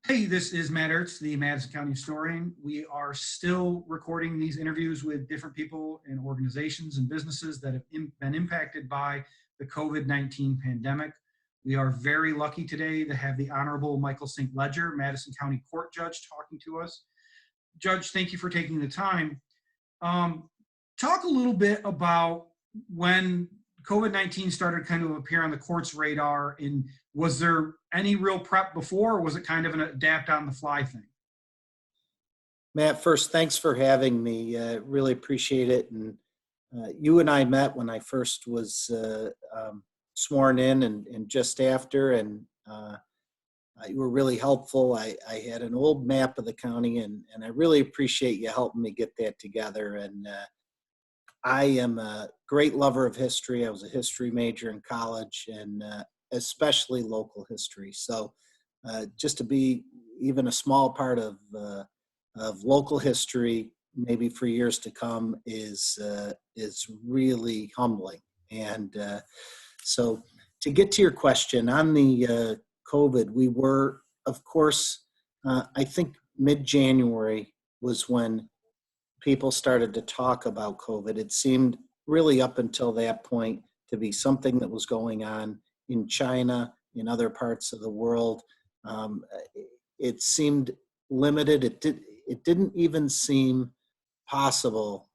Hey, this is Matt Urtz, the Madison County historian. We are still recording these interviews with different people and organizations and businesses that have been impacted by the COVID-19 pandemic. We are very lucky today to have the Honorable Michael St. Ledger, Madison County Court Judge, talking to us. Judge, thank you for taking the time. Um, Talk a little bit about when COVID-19 started kind of appear on the court's radar, and was there any real prep before, or was it kind of an adapt on the fly thing? Matt, first, thanks for having me. Really appreciate it. And you and I met when I first was sworn in and just after, and you were really helpful. I had an old map of the county, and I really appreciate you helping me get that together. And I am a great lover of history. I was a history major in college, and especially local history. So just to be even a small part of local history, maybe for years to come, is really humbling. And so, to get to your question on the COVID, we were, of course, I think mid-January was when people started to talk about COVID. It seemed really up until that point to be something that was going on in China, in other parts of the world. Um, it seemed limited. It didn't even seem possible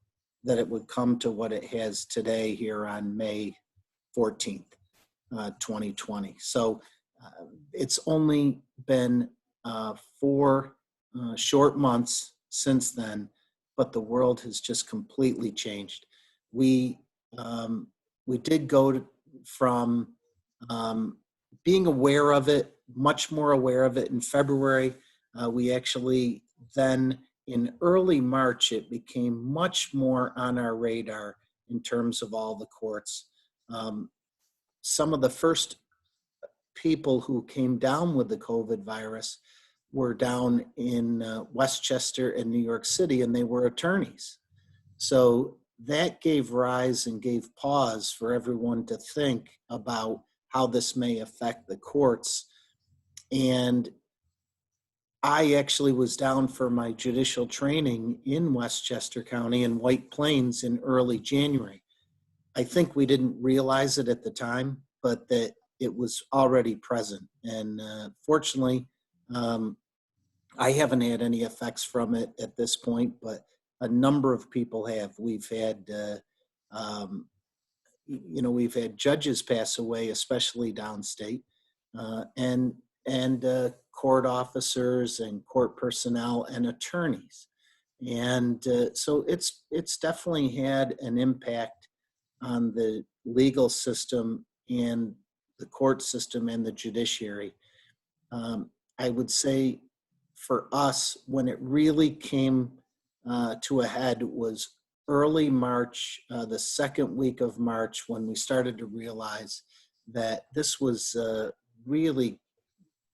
that it would come to what it has today here on May 14th, 2020. So it's only been 4 short months since then, but the world has just completely changed. We we did from being aware of it, much more aware of it in February. We actually then in early March, it became much more on our radar in terms of all the courts. Some of the first people who came down with the COVID virus were down in Westchester and New York City, and they were attorneys. So that gave rise and gave pause for everyone to think about how this may affect the courts. And I actually was down for my judicial training in Westchester County in White Plains in early January. I think we didn't realize it at the time, but that it was already present. And fortunately, I haven't had any effects from it at this point, but a number of people have. We've had, we've had judges pass away, especially downstate, and court officers and court personnel and attorneys. And so it's definitely had an impact on the legal system and the court system and the judiciary. I would say for us, when it really came to a head was early March, the second week of March, when we started to realize that this was really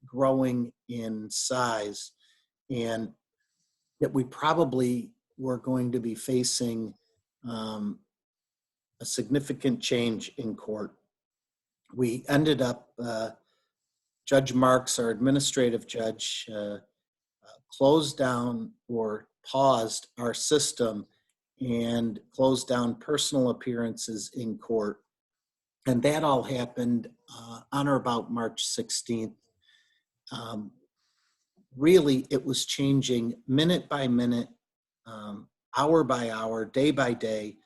growing in size, and that we probably were going to be facing a significant change in court. We ended up, Judge Marks, our administrative judge, closed down or paused our system and closed down personal appearances in court. And that all happened on or about March 16th. Really, it was changing minute by minute, hour by hour, day by day.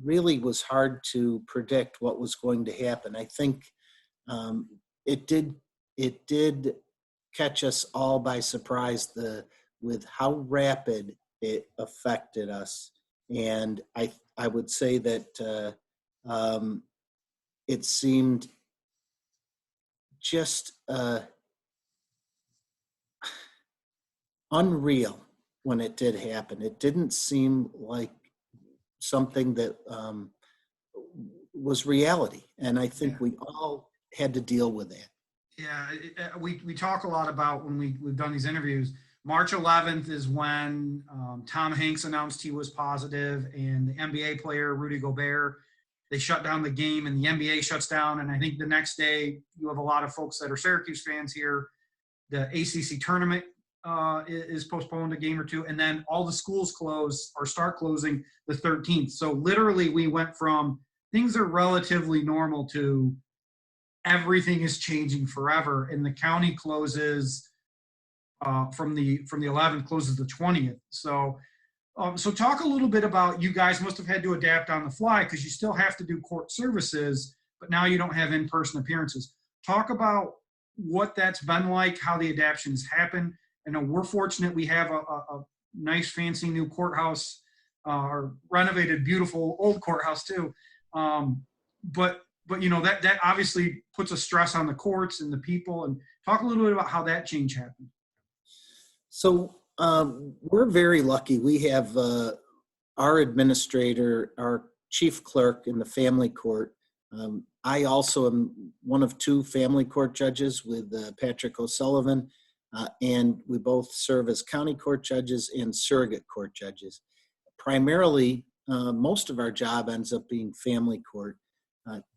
Really was hard to predict what was going to happen. I think it did catch us all by surprise with how rapid it affected us. And I would say that it seemed just unreal when it did happen. It didn't seem like something that was reality. And I think we all had to deal with that. Yeah, we talk a lot about when we've done these interviews. March 11th is when Tom Hanks announced he was positive, and the NBA player Rudy Gobert, they shut down the game, and the NBA shuts down. And I think the next day, you have a lot of folks that are Syracuse fans here the ACC tournament is postponed a game or two, and then all the schools close or start closing the 13th. So literally, we went from things are relatively normal to everything is changing forever, and the county closes from the 11th, closes the 20th. So talk a little bit about, you guys must have had to adapt on the fly because you still have to do court services, but now you don't have in-person appearances. Talk about what that's been like, how the adaptation has happened. I know we're fortunate we have a nice, fancy new courthouse, or renovated, beautiful old courthouse too. But you know, that obviously puts a stress on the courts and the people. And talk a little bit about how that change happened. So we're very lucky. We have our administrator, our chief clerk in the family court. I also am one of two family court judges with Patrick O'Sullivan, and we both serve as county court judges and surrogate court judges. Primarily, most of our job ends up being family court.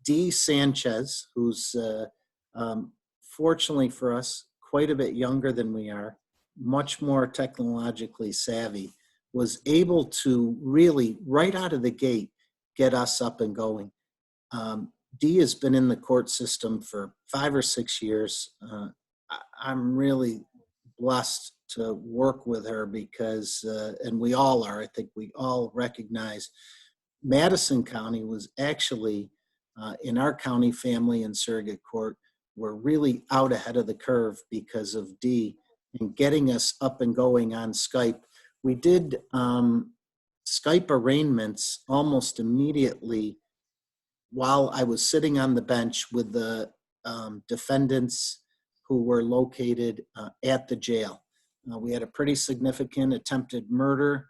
Dee Sanchez, who's fortunately for us, quite a bit younger than we are, much more technologically savvy, was able to really, right out of the gate, get us up and going. Dee has been in the court system for 5 or 6 years. I'm really blessed to work with her because, and we all are, I think we all recognize, Madison County was actually, in our county family and surrogate court, we're really out ahead of the curve because of Dee and getting us up and going on Skype. We did Skype arraignments almost immediately while I was sitting on the bench with the defendants who were located at the jail. We had a pretty significant attempted murder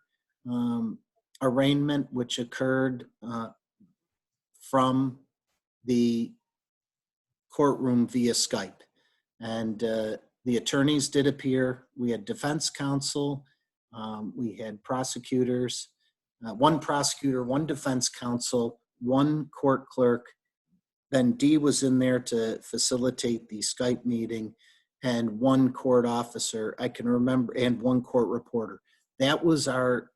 arraignment, which occurred from the courtroom via Skype. And the attorneys did appear. We had defense counsel. We had prosecutors, one prosecutor, one defense counsel, one court clerk. Then Dee was in there to facilitate the Skype meeting, and one court officer, I can remember, and one court reporter. That was our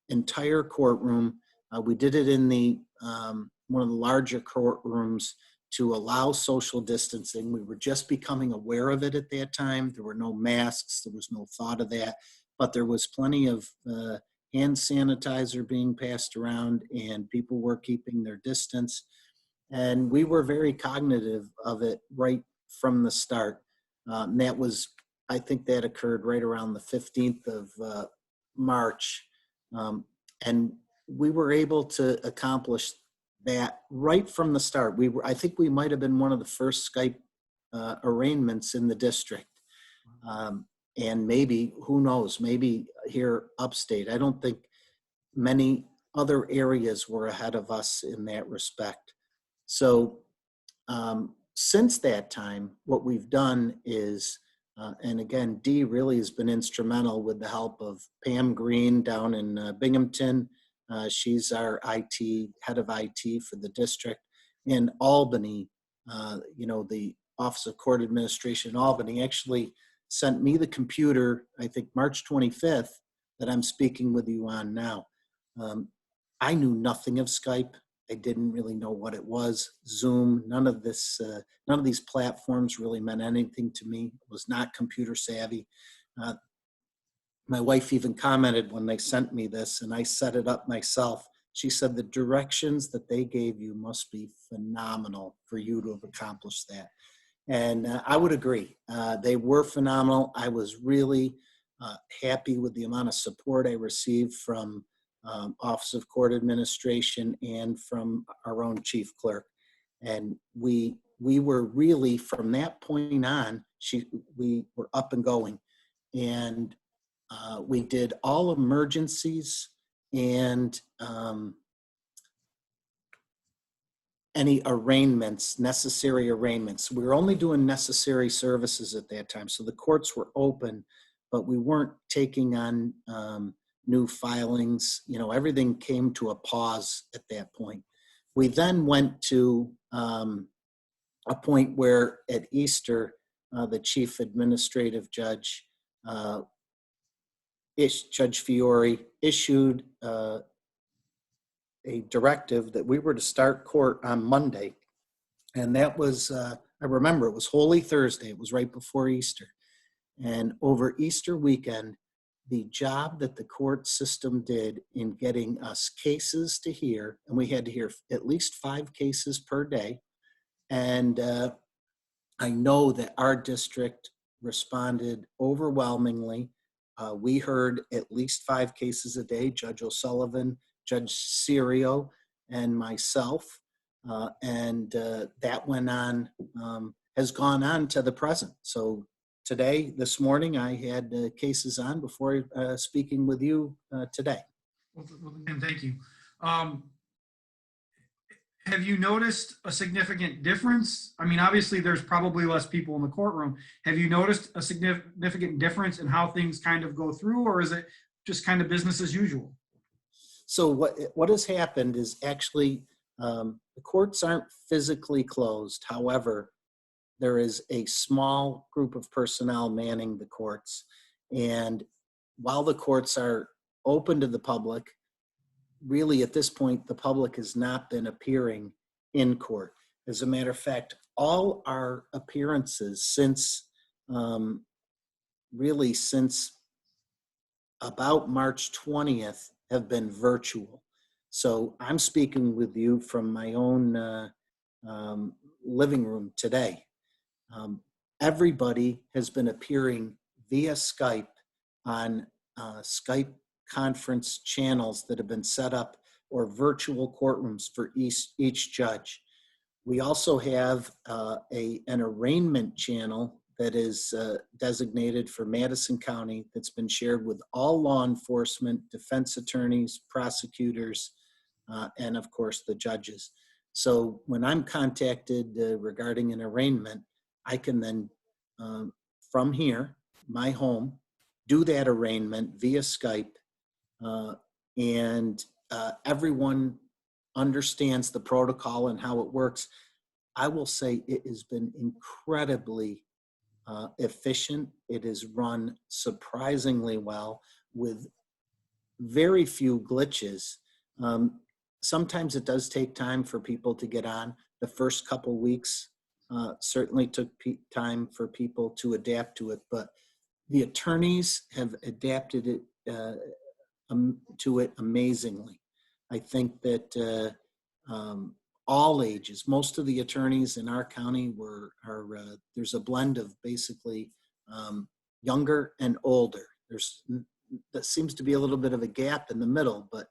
entire courtroom. We did it in the one of the larger courtrooms to allow social distancing. We were just becoming aware of it at that time. There were no masks. There was no thought of that. But there was plenty of hand sanitizer being passed around, and people were keeping their distance. And we were very cognitive of it right from the start. And that was, I think that occurred right around the 15th of March. And we were able to accomplish that right from the start. I think we might have been one of the first Skype arraignments in the district. And maybe, who knows, maybe here upstate. I don't think many other areas were ahead of us in that respect. So since that time, what we've done is, and again, Dee really has been instrumental with the help of Pam Green down in Binghamton. She's our IT, head of IT for the district. In Albany, the Office of Court Administration in Albany actually sent me the computer, I think March 25th, that I'm speaking with you on now. I knew nothing of Skype. I didn't really know what it was. Zoom, none of these platforms really meant anything to me. I was not computer savvy. My wife even commented when they sent me this, and I set it up myself. She said, the directions that they gave you must be phenomenal for you to have accomplished that. And I would agree. They were phenomenal. I was really happy with the amount of support I received from Office of Court Administration and from our own chief clerk. And we were really, from that point on, we were up and going. And we did all emergencies and any arraignments, necessary arraignments. We were only doing necessary services at that time. So the courts were open, but we weren't taking on new filings. Everything came to a pause at that point. We then went to a point where at Easter, the chief administrative judge, Judge Fiore, issued a directive that we were to start court on Monday. And that was, I remember it was Holy Thursday. It was right before Easter. And over Easter weekend, the job that the court system did in getting us cases to hear, and we had to hear at least 5 cases per day. And I know that our district responded overwhelmingly. We heard at least 5 cases a day, Judge O'Sullivan, Judge Serio, and myself. And that went on, has gone on to the present. So today, this morning, I had cases on before speaking with you today. Well, and thank you. Have you noticed a significant difference? I mean, obviously, there's probably less people in the courtroom. Have you noticed a significant difference in how things kind of go through, or is it just kind of business as usual? So what has happened is actually the courts aren't physically closed. However, there is a small group of personnel manning the courts. And while the courts are open to the public, really at this point, the public has not been appearing in court. As a matter of fact, all our appearances since about March 20th have been virtual. So I'm speaking with you from my own living room today. Everybody has been appearing via Skype on Skype conference channels that have been set up, or virtual courtrooms for each judge. We also have an arraignment channel that is designated for Madison County that's been shared with all law enforcement, defense attorneys, prosecutors, and of course the judges. So when I'm contacted regarding an arraignment, I can then, from here, my home, do that arraignment via Skype, and everyone understands the protocol and how it works. I will say it has been incredibly efficient. It is run surprisingly well with very few glitches. Sometimes it does take time for people to get on. The first couple weeks certainly took time for people to adapt to it, but the attorneys have adapted it to it amazingly. I think that all ages, most of the attorneys in our county there's a blend of basically younger and older. That seems to be a little bit of a gap in the middle, but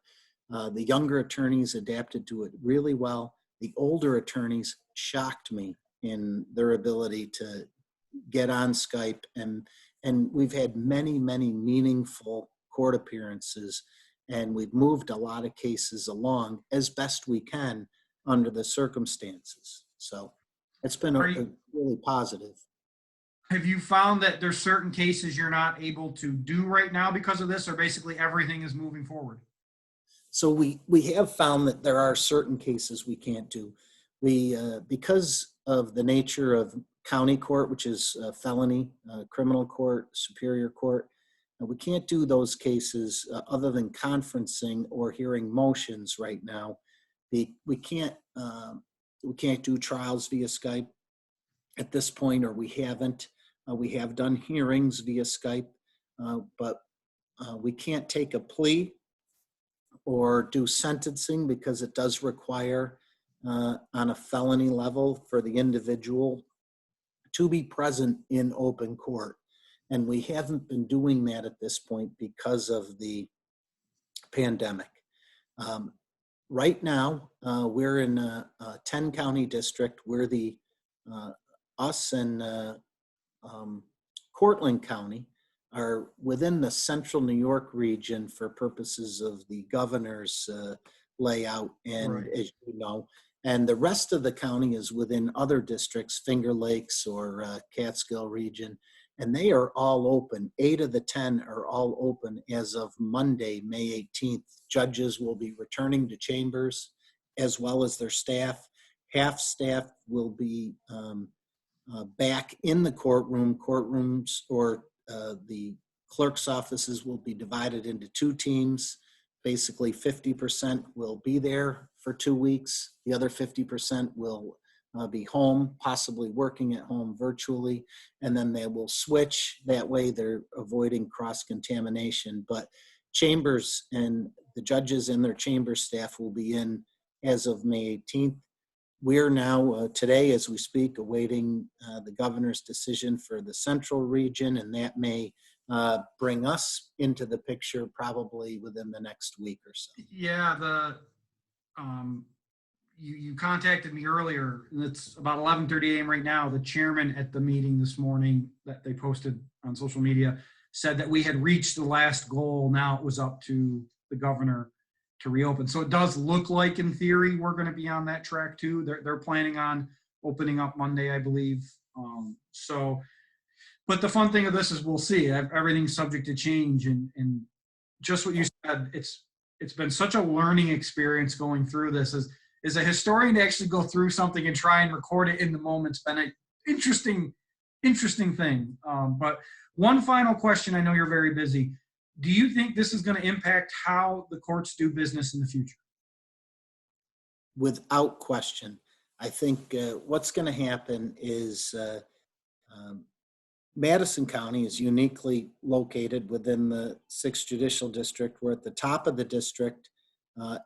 the younger attorneys adapted to it really well. The older attorneys shocked me in their ability to get on Skype, and we've had many, many meaningful court appearances, and we've moved a lot of cases along as best we can under the circumstances. So it's been really positive. Have you found that there's certain cases you're not able to do right now because of this, or basically everything is moving forward? So we have found that there are certain cases we can't do. We because of the nature of county court, which is felony, criminal court, superior court, we can't do those cases other than conferencing or hearing motions right now. We can't do trials via Skype at this point, or we haven't. We have done hearings via Skype, but we can't take a plea or do sentencing because it does require on a felony level for the individual to be present in open court. And we haven't been doing that at this point because of the pandemic. Right now, we're in a 10-county district. We're us and Cortland County are within the central New York region for purposes of the governor's layout, and right, as you know, and the rest of the county is within other districts, Finger Lakes or Catskill region, and they are all open. 8 of the 10 are all open as of Monday, May 18th. Judges will be returning to chambers as well as their staff. Half staff will be back in the courtroom. Courtrooms or the clerk's offices will be divided into two teams. Basically, 50% will be there for 2 weeks. The other 50% will be home, possibly working at home virtually, and then they will switch. That way they're avoiding cross-contamination. But chambers and the judges and their chamber staff will be in as of May 18th. We're now, today as we speak, awaiting the governor's decision for the central region, and that may bring us into the picture probably within the next week or so. Yeah, you contacted me earlier, and it's about 11:30 a.m. right now. The chairman at the meeting this morning that they posted on social media said that we had reached the last goal. Now it was up to the governor to reopen. So it does look like, in theory, we're going to be on that track too. They're planning on opening up Monday, I believe. But the fun thing of this is we'll see. Everything's subject to change, and just what you said, it's been such a learning experience going through this. As a historian, to actually go through something and try and record it in the moment's been an interesting thing. But one final question. I know you're very busy. Do you think this is going to impact how the courts do business in the future? Without question. I think what's going to happen is Madison County is uniquely located within the 6th Judicial District. We're at the top of the district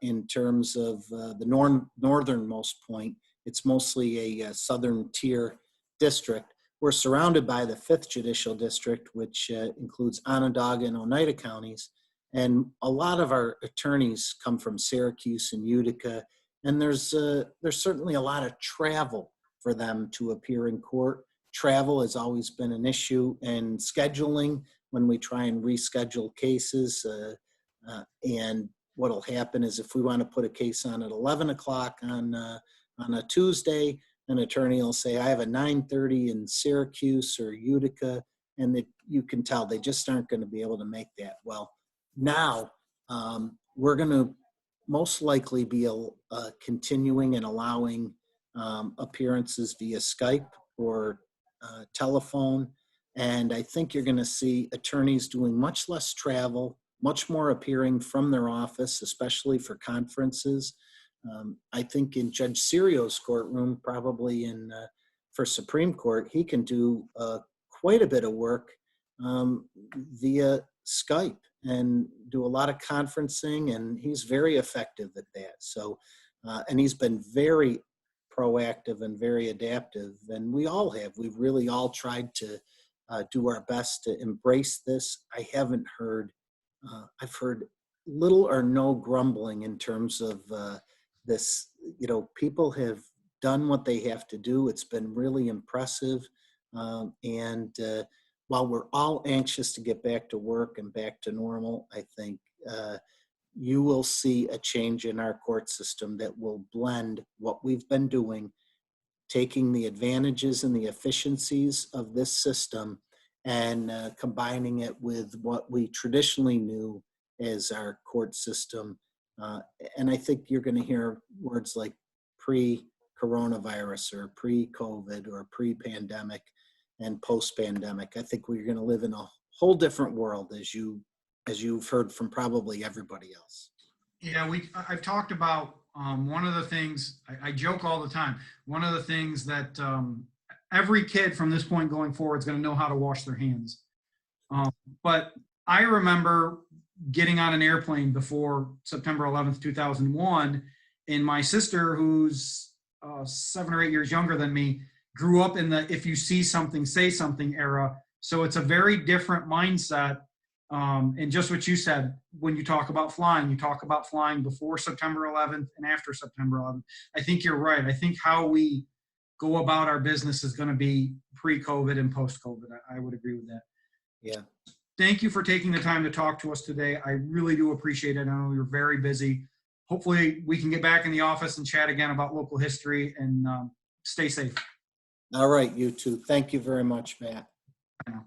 in terms of the northernmost point. It's mostly a southern tier district. We're surrounded by the 5th Judicial District, which includes Onondaga and Oneida counties. And a lot of our attorneys come from Syracuse and Utica. And there's certainly a lot of travel for them to appear in court. Travel has always been an issue, and scheduling when we try and reschedule cases. And what'll happen is if we want to put a case on at 11 o'clock on a Tuesday, an attorney will say, I have a 9:30 in Syracuse or Utica, and that you can tell they just aren't going to be able to make that. Well, now we're going to most likely be continuing and allowing appearances via Skype or telephone. And I think you're going to see attorneys doing much less travel, much more appearing from their office, especially for conferences. I think in Judge Cirio's courtroom, probably for Supreme Court, he can do quite a bit of work via Skype and do a lot of conferencing, and he's very effective at that. So, and he's been very proactive and very adaptive, and we all have. We've really all tried to do our best to embrace this. I've heard little or no grumbling in terms of this. People have done what they have to do. It's been really impressive. And while we're all anxious to get back to work and back to normal, I think you will see a change in our court system that will blend what we've been doing, taking the advantages and the efficiencies of this system and combining it with what we traditionally knew as our court system. And I think you're going to hear words like pre-coronavirus or pre-COVID or pre-pandemic and post-pandemic. I think we're going to live in a whole different world, as you've heard from probably everybody else. Yeah, I've talked about one of the things, I joke all the time, one of the things that every kid from this point going forward is going to know how to wash their hands. But I remember getting on an airplane before September 11th, 2001, and my sister, who's 7 or 8 years younger than me, grew up in the if you see something, say something era. So it's a very different mindset. And just what you said, when you talk about flying before September 11th and after September 11th. I think you're right. I think how we go about our business is going to be pre-COVID and post-COVID. I would agree with that. Yeah. Thank you for taking the time to talk to us today. I really do appreciate it. I know you're very busy. Hopefully we can get back in the office and chat again about local history, and stay safe. All right, you too. Thank you very much, Matt. Bye now.